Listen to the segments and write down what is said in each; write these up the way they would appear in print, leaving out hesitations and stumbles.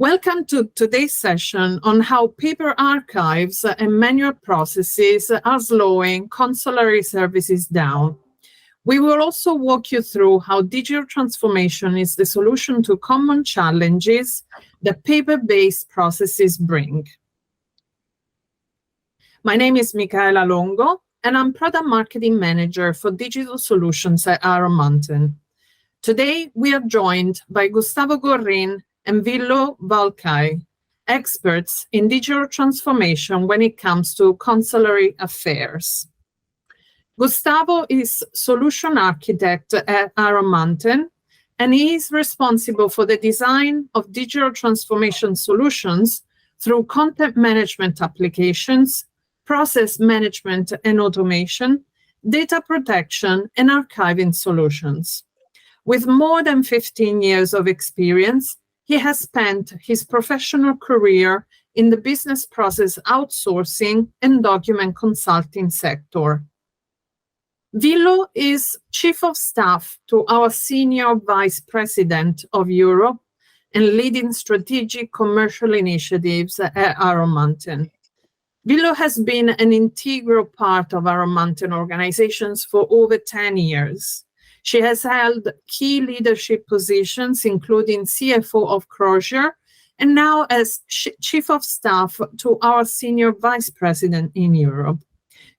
Welcome to today's session on how paper archives and manual processes are slowing consular services down. We will also walk you through how digital transformation is the solution to common challenges that paper-based processes bring. My name is Michaela Longo, and I'm Product Marketing Manager for Digital Solutions at Iron Mountain. Today, we are joined by Gustavo Gorrin and Villo Valkai, experts in digital transformation when it comes to consular affairs. Gustavo is solution architect at Iron Mountain, and he is responsible for the design of digital transformation solutions through content management applications, process management and automation, data protection, and archiving solutions. With more than 15 years of experience, he has spent his professional career in the business process outsourcing and document consulting sector. Villo is Chief of Staff to our Senior Vice President of Europe and leading strategic commercial initiatives at Iron Mountain. Villo has been an integral part of Iron Mountain organizations for over 10 years. She has held key leadership positions, including CFO of Consular, and now as Chief of Staff to our Senior Vice President in Europe.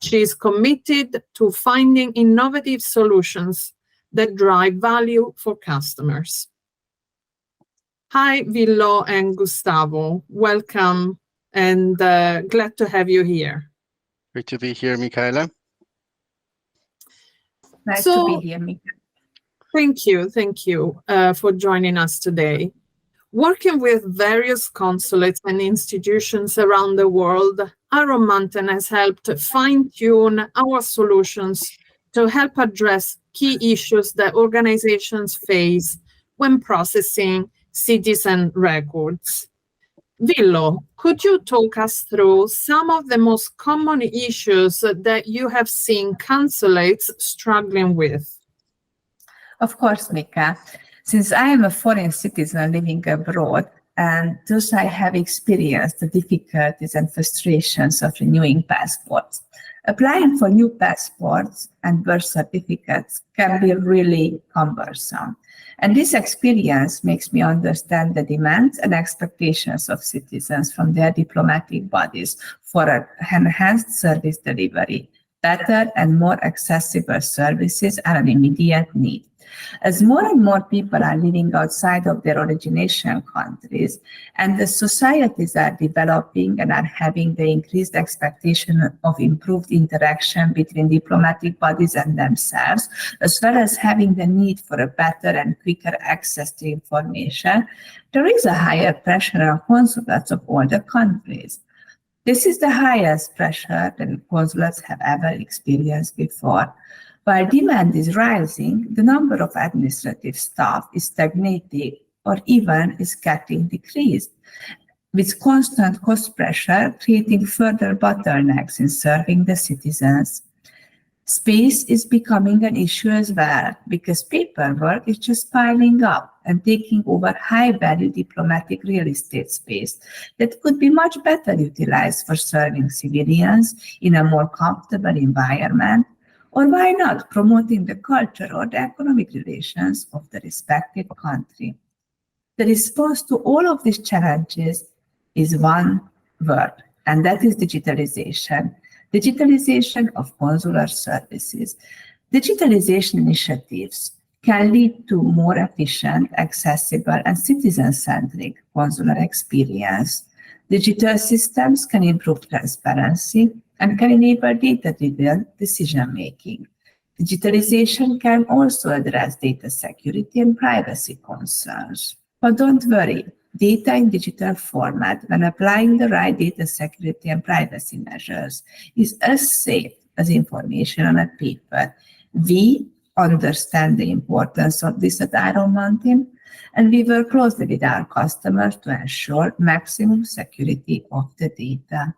She is committed to finding innovative solutions that drive value for customers. Hi, Villo and Gustavo. Welcome, and glad to have you here. Great to be here, Michaela. Nice to be here, Michaela. Thank you for joining us today. Working with various consulates and institutions around the world, Iron Mountain has helped fine-tune our solutions to help address key issues that organizations face when processing citizen records. Villo, could you talk us through some of the most common issues that you have seen consulates struggling with? Of course, Mika. Since I am a foreign citizen living abroad, and thus I have experienced the difficulties and frustrations of renewing passports. Applying for new passports and birth certificates can be really cumbersome. And this experience makes me understand the demands and expectations of citizens from their diplomatic bodies for enhanced service delivery. Better and more accessible services are an immediate need. As more and more people are living outside of their origination countries, and the societies are developing and are having the increased expectation of improved interaction between diplomatic bodies and themselves, as well as having the need for a better and quicker access to information, there is a higher pressure on consulates of all the countries. This is the highest pressure that consulates have ever experienced before. While demand is rising, the number of administrative staff is stagnating or even is getting decreased, with constant cost pressure creating further bottlenecks in serving the citizens. Space is becoming an issue as well, because paperwork is just piling up and taking over high-value diplomatic real estate space that could be much better utilized for serving civilians in a more comfortable environment, or why not promoting the culture or the economic relations of the respective country. The response to all of these challenges is one word, and that is digitalization. Digitalization of consular services. Digitalization initiatives can lead to more efficient, accessible, and citizen-centric consular experience. Digital systems can improve transparency and can enable data-driven decision-making. Digitalization can also address data security and privacy concerns. But don't worry, data in digital format, when applying the right data security and privacy measures, is as safe as information on a paper. We understand the importance of this at Iron Mountain, and we work closely with our customers to ensure maximum security of the data.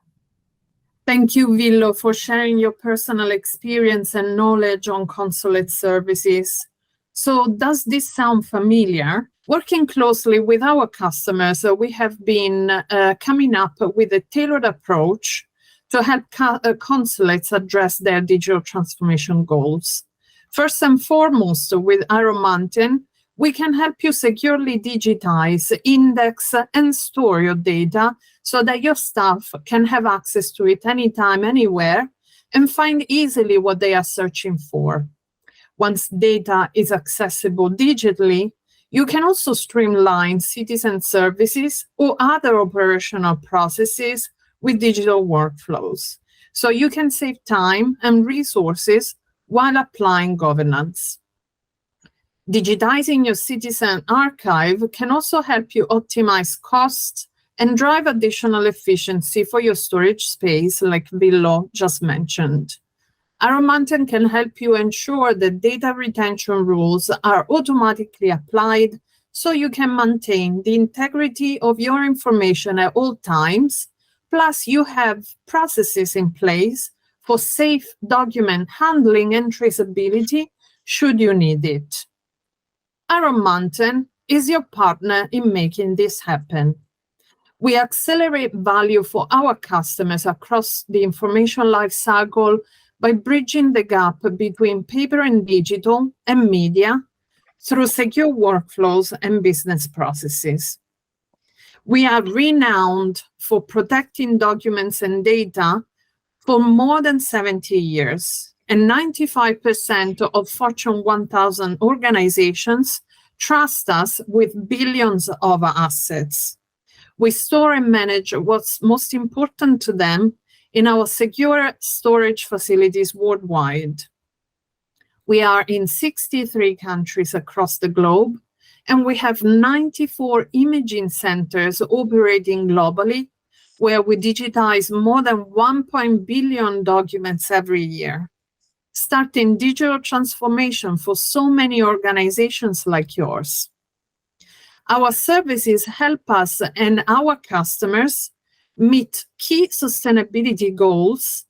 Thank you, Villo, for sharing your personal experience and knowledge on consulate services. So does this sound familiar? Working closely with our customers, we have been coming up with a tailored approach to help consulates address their digital transformation goals. First and foremost, with Iron Mountain, we can help you securely digitize, index, and store your data so that your staff can have access to it anytime, anywhere, and find easily what they are searching for. Once data is accessible digitally, you can also streamline citizen services or other operational processes with digital workflows. So you can save time and resources while applying governance. Digitizing your citizen archive can also help you optimize costs and drive additional efficiency for your storage space, like Villo just mentioned. Iron Mountain can help you ensure that data retention rules are automatically applied so you can maintain the integrity of your information at all times. Plus, you have processes in place for safe document handling and traceability should you need it. Iron Mountain is your partner in making this happen. We accelerate value for our customers across the information lifecycle by bridging the gap between paper and digital and media through secure workflows and business processes. We are renowned for protecting documents and data for more than 70 years, and 95% of Fortune 1000 organizations trust us with billions of assets. We store and manage what's most important to them in our secure storage facilities worldwide. We are in 63 countries across the globe, and we have 94 imaging centers operating globally, where we digitize more than 1 billion documents every year, starting digital transformation for so many organizations like yours. Our services help us and our customers meet key sustainability goals.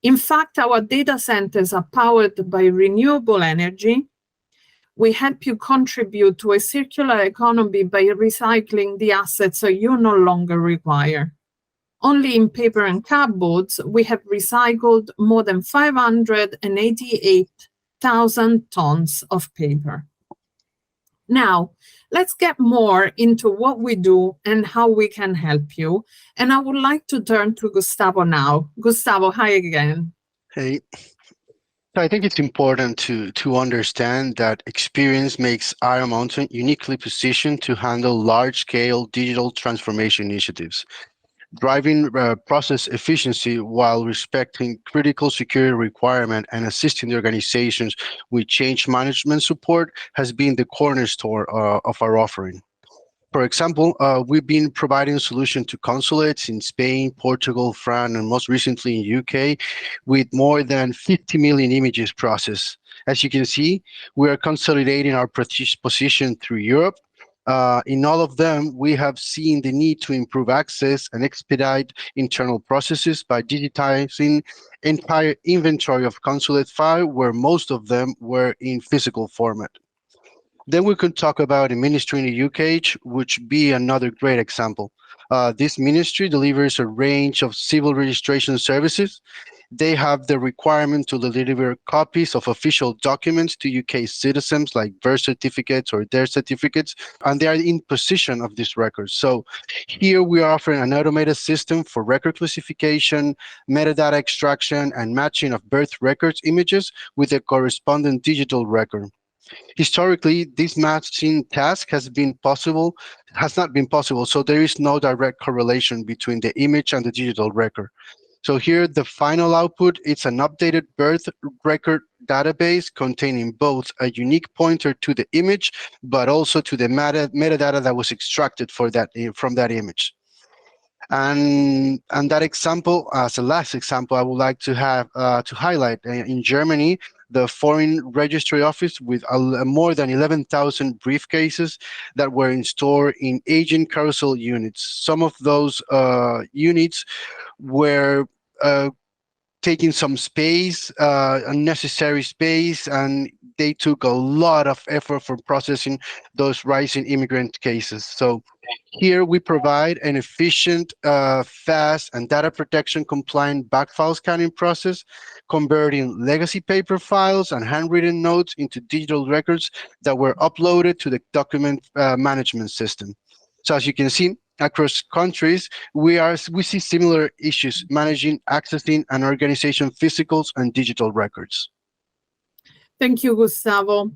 In fact, our data centers are powered by renewable energy. We help you contribute to a circular economy by recycling the assets that you no longer require. Only in paper and cardboards, we have recycled more than 588,000 tons of paper. Now, let's get more into what we do and how we can help you. And I would like to turn to Gustavo now. Gustavo, hi again. Hey. So I think it's important to understand that experience makes Iron Mountain uniquely positioned to handle large-scale digital transformation initiatives. Driving process efficiency while respecting critical security requirement and assisting the organizations with change management support has been the cornerstone of our offering. For example, we've been providing solutions to consulates in Spain, Portugal, France, and most recently in UK with more than 50 million images processed. As you can see, we are consolidating our position through Europe. In all of them, we have seen the need to improve access and expedite internal processes by digitizing entire inventory of consulate files, where most of them were in physical format. Then we could talk about a ministry in the UK, which be another great example. This ministry delivers a range of civil registration services. They have the requirement to deliver copies of official documents to UK citizens like birth certificates or death certificates, and they are in possession of these records. So here we are offering an automated system for record classification, metadata extraction, and matching of birth records images with a corresponding digital record. Historically, this matching task has not been possible, so there is no direct correlation between the image and the digital record. So here, the final output, it's an updated birth record database containing both a unique pointer to the image, but also to the metadata that was extracted from that image. And that example, as a last example, I would like to have to highlight in Germany, the Foreign Registry Office with more than 11,000 briefcases that were stored in agent carousel units. Some of those units were taking some space, unnecessary space, and they took a lot of effort for processing those rising immigrant cases. So here we provide an efficient, fast, and data protection compliant back file scanning process, converting legacy paper files and handwritten notes into digital records that were uploaded to the document management system. So as you can see, across countries, we see similar issues managing, accessing, and organization physicals and digital records. Thank you, Gustavo.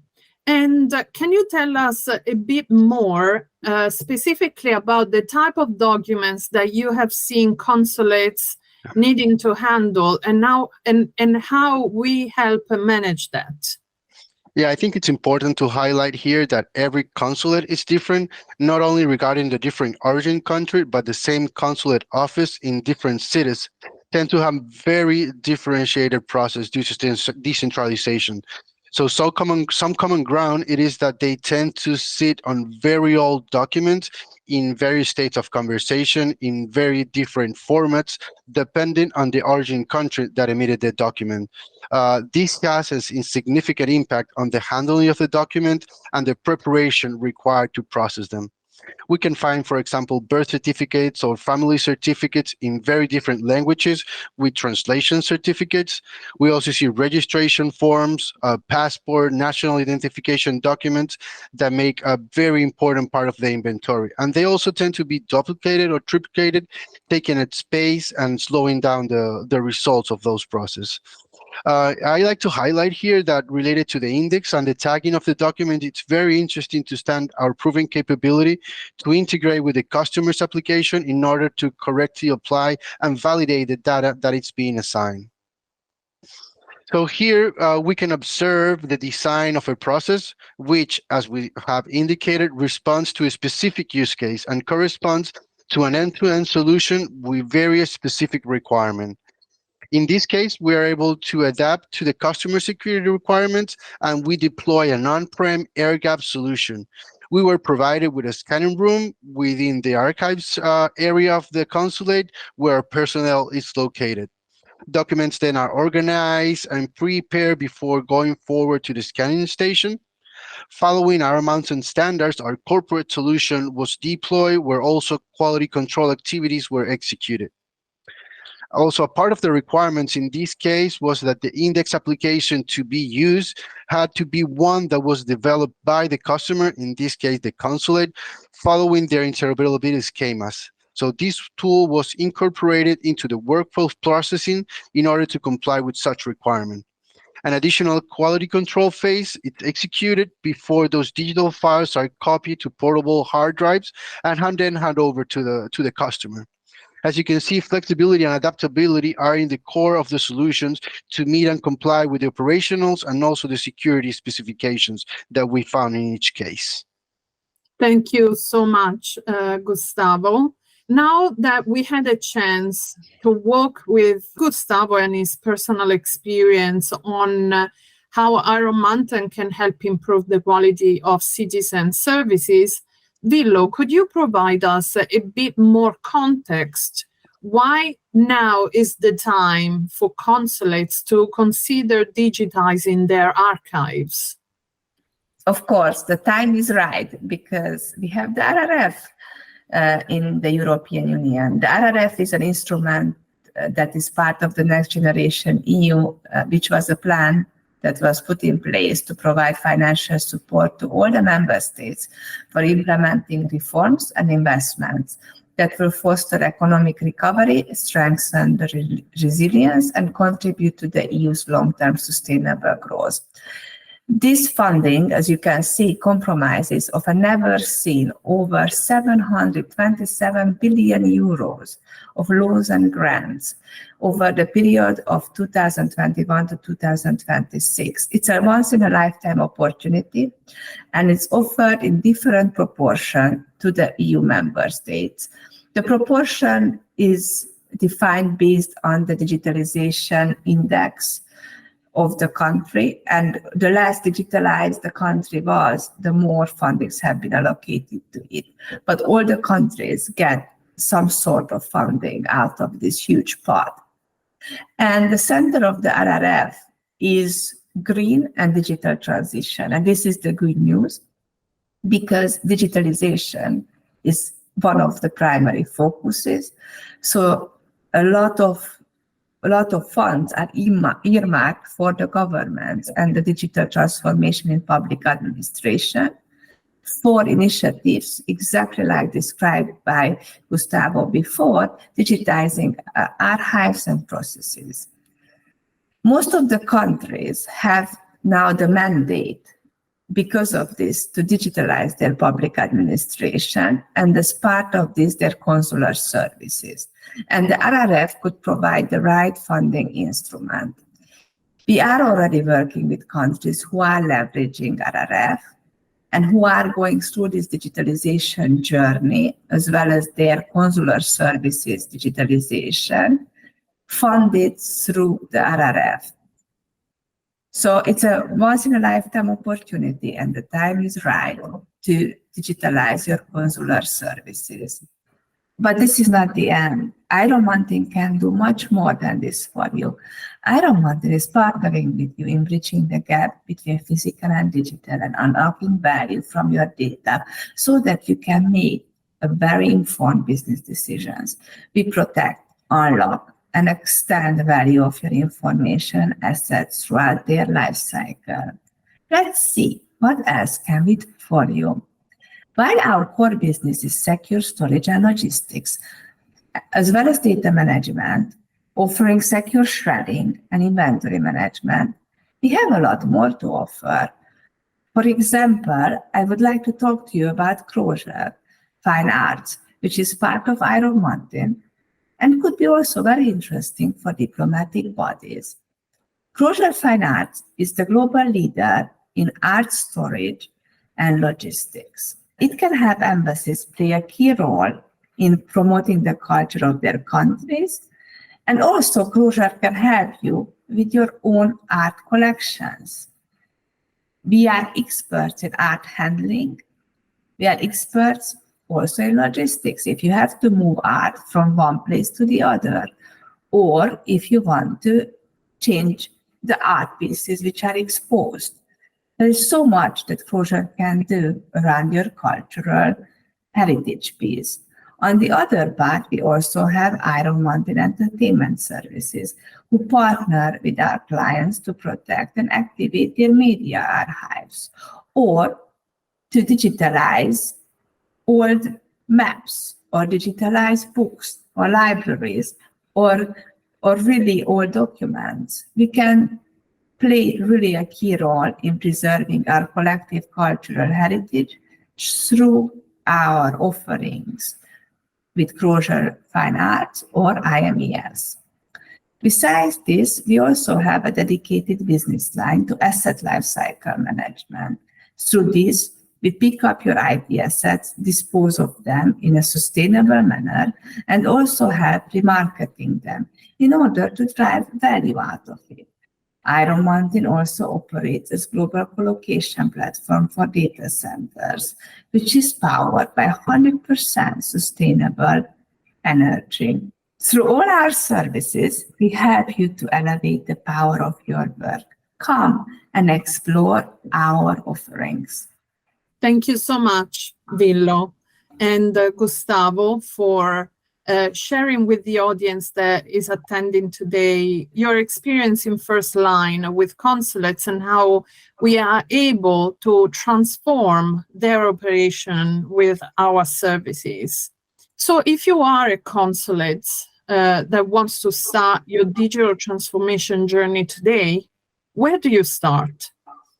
And can you tell us a bit more specifically about the type of documents that you have seen consulates needing to handle and how we help manage that? Yeah, I think it's important to highlight here that every consulate is different, not only regarding the different origin country, but the same consulate office in different cities tend to have very differentiated process due to decentralization. So some common ground it is that they tend to sit on very old documents in various states of conversation in very different formats, depending on the origin country that emitted the document. This has a significant impact on the handling of the document and the preparation required to process them. We can find, for example, birth certificates or family certificates in very different languages with translation certificates. We also see registration forms, passport, national identification documents that make a very important part of the inventory. And they also tend to be duplicated or triplicated, taking up space and slowing down the results of those processes. I like to highlight here that related to the index and the tagging of the document, it's very interesting to stand our proven capability to integrate with the customer's application in order to correctly apply and validate the data that it's being assigned. So here we can observe the design of a process, which, as we have indicated, responds to a specific use case and corresponds to an end-to-end solution with various specific requirements. In this case, we are able to adapt to the customer security requirements, and we deploy an on-prem air-gap solution. We were provided with a scanning room within the archives area of the consulate where personnel is located. Documents then are organized and prepared before going forward to the scanning station. Following our mountain standards, our corporate solution was deployed where also quality control activities were executed. Also, a part of the requirements in this case was that the index application to be used had to be one that was developed by the customer, in this case, the consulate, following their interoperability schemas. So this tool was incorporated into the workflow processing in order to comply with such requirement. An additional quality control phase is executed before those digital files are copied to portable hard drives and then hand over to the customer. As you can see, flexibility and adaptability are in the core of the solutions to meet and comply with the operationals and also the security specifications that we found in each case. Thank you so much, Gustavo. Now that we had a chance to work with Gustavo and his personal experience on how Iron Mountain can help improve the quality of citizen services, Villo, could you provide us a bit more context? Why now is the time for consulates to consider digitizing their archives? Of course, the time is right because we have the RRF in the European Union. The RRF is an instrument that is part of the Next Generation EU, which was a plan that was put in place to provide financial support to all the member states for implementing reforms and investments that will foster economic recovery, strengthen the resilience, and contribute to the EU's long-term sustainable growth. This funding, as you can see, compromises of a never-seen over 727 billion euros of loans and grants over the period of 2021 to 2026. It's a once-in-a-lifetime opportunity, and it's offered in different proportion to the EU member states. The proportion is defined based on the digitalization index of the country, and the less digitalized the country was, the more fundings have been allocated to it. But all the countries get some sort of funding out of this huge pot. And the center of the RRF is green and digital transition. And this is the good news, because digitalization is one of the primary focuses. So a lot of funds are earmarked for the government and the digital transformation in public administration for initiatives exactly like described by Gustavo before, digitizing archives and processes. Most of the countries have now the mandate, because of this, to digitalize their public administration, and as part of this, their consular services. And the RRF could provide the right funding instrument. We are already working with countries who are leveraging RRF and who are going through this digitalization journey, as well as their consular services digitalization, funded through the RRF. So it's a once-in-a-lifetime opportunity, and the time is right to digitalize your consular services. But this is not the end. iRomontin can do much more than this for you. iRomontin is partnering with you in bridging the gap between physical and digital and unlocking value from your data so that you can make a very informed business decisions. We protect, unlock, and extend the value of your information assets throughout their life cycle. Let's see, what else can we do for you? While our core business is secure storage and logistics, as well as data management, offering secure shredding and inventory management, we have a lot more to offer. For example, I would like to talk to you about Closure Fine Arts, which is part of iRomontin and could be also very interesting for diplomatic bodies. Closure Fine Arts is the global leader in art storage and logistics. It can have embassies play a key role in promoting the culture of their countries, and also Closure can help you with your own art collections. We are experts in art handling. We are experts also in logistics. If you have to move art from one place to the other, or if you want to change the art pieces which are exposed. There is so much that Closure can do around your cultural heritage piece. On the other part, we also have iRomontin Entertainment Services, who partner with our clients to protect and activate their media archives, or to digitalize old maps, or digitalize books, or libraries, or really old documents. We can play really a key role in preserving our collective cultural heritage through our offerings with Closure Fine Arts or IMES. Besides this, we also have a dedicated business line to asset lifecycle management. Through this, we pick up your IT assets, dispose of them in a sustainable manner, and also help remarketing them in order to drive value out of it. iRomontin also operates as global colocation platform for data centers, which is powered by 100% sustainable energy. Through all our services, we help you to elevate the power of your work. Come and explore our offerings. Thank you so much, Villo and Gustavo, for sharing with the audience that is attending today your experience in first line with consulates and how we are able to transform their operation with our services. So if you are a consulate that wants to start your digital transformation journey today, where do you start?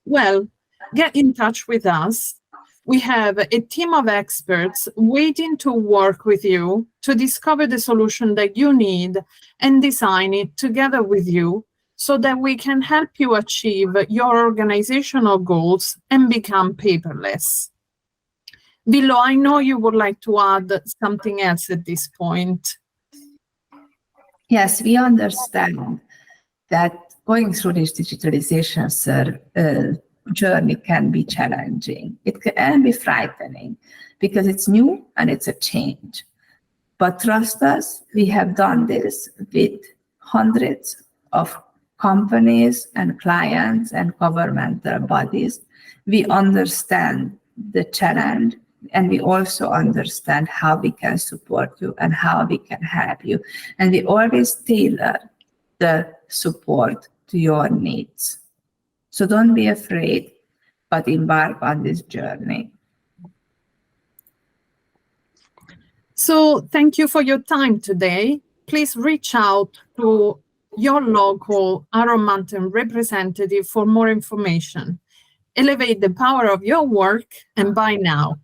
Well, get in touch with us. We have a team of experts waiting to work with you to discover the solution that you need and design it together with you so that we can help you achieve your organizational goals and become paperless. Villo, I know you would like to add something else at this point. Yes, we understand that going through this digitalization journey can be challenging. It can be frightening because it's new and it's a change. But trust us, we have done this with hundreds of companies and clients and governmental bodies. We understand the challenge, and we also understand how we can support you and how we can help you. And we always tailor the support to your needs. So don't be afraid, but embark on this journey. So thank you for your time today. Please reach out to your local Iron Mountain representative for more information. Elevate the power of your work and buy now.